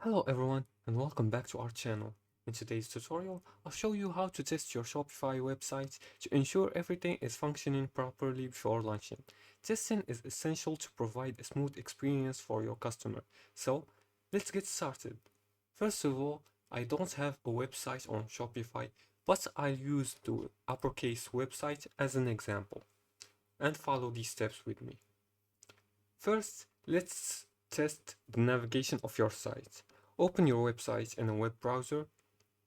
Hello everyone and welcome back to our channel. In today's tutorial, I'll show you how to test your Shopify website to ensure everything is functioning properly before launching. Testing is essential to provide a smooth experience for your customer. So, let's get started. First of all, I don't have a website on Shopify, but I'll use the uppercase website as an example. And follow these steps with me. First, let's test the navigation of your site. Open your website in a web browser,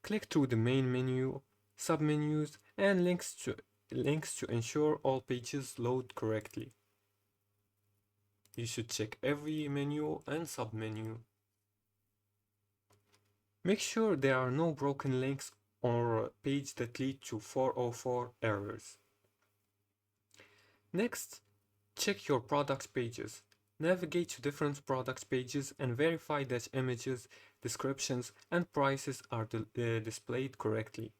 click through the main menu, submenus, and links to ensure all pages load correctly. You should check every menu and submenu. Make sure there are no broken links or a page that lead to 404 errors. Next, check your product pages. Navigate to different product pages and verify that images, descriptions, and prices are displayed correctly.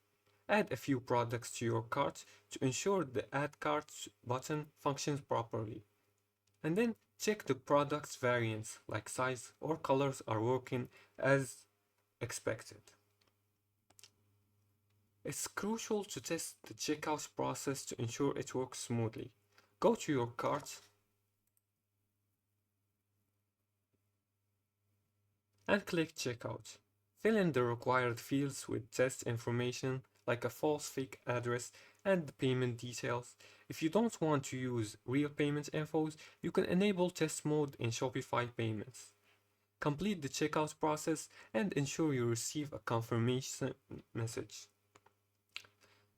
Add a few products to your cart to ensure the Add Cart button functions properly. And then check the product's variants, like size or colors, are working as expected. It's crucial to test the checkout process to ensure it works smoothly. Go to your cart and click Checkout. Fill in the required fields with test information like a false fake address and the payment details. If you don't want to use real payment infos, you can enable test mode in Shopify payments. Complete the checkout process and ensure you receive a confirmation message.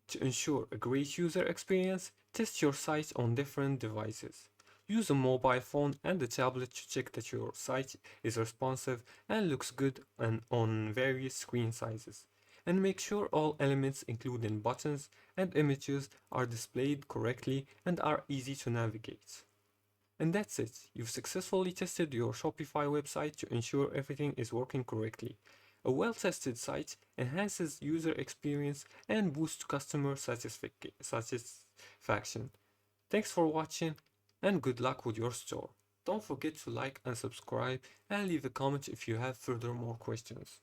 To ensure a great user experience, test your site on different devices. Use a mobile phone and a tablet to check that your site is responsive and looks good on various screen sizes. And make sure all elements including buttons and images are displayed correctly and are easy to navigate. And that's it. You've successfully tested your Shopify website to ensure everything is working correctly. A well-tested site enhances user experience and boosts customer satisfaction. Thanks for watching and good luck with your store. Don't forget to like and subscribe and leave a comment if you have further more questions.